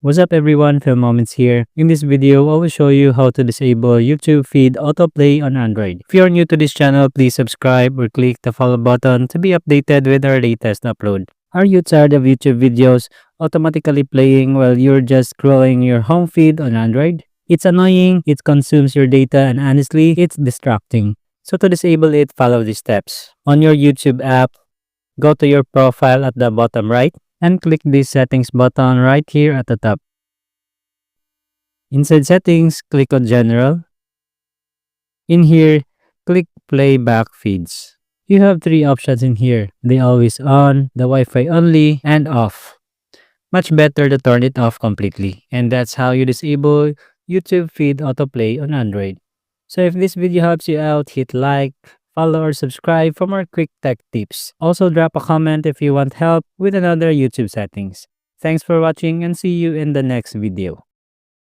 What's up everyone, Filmoments here. In this video, I will show you how to disable YouTube feed autoplay on Android. If you are new to this channel, please subscribe or click the follow button to be updated with our latest upload. Are you tired of YouTube videos automatically playing while you're just scrolling your home feed on Android? It's annoying, it consumes your data, and honestly, it's distracting. So to disable it, follow these steps. On your YouTube app, go to your profile at the bottom right and click the settings button right here at the top. Inside settings, click on general. In here, click playback feeds. You have three options in here: the always on, the Wi-Fi only, and off. Much better to turn it off completely. And that's how you disable YouTube feed autoplay on Android. So if this video helps you out, hit like, follow or subscribe for more quick tech tips. Also drop a comment if you want help with another YouTube settings. Thanks for watching and see you in the next video.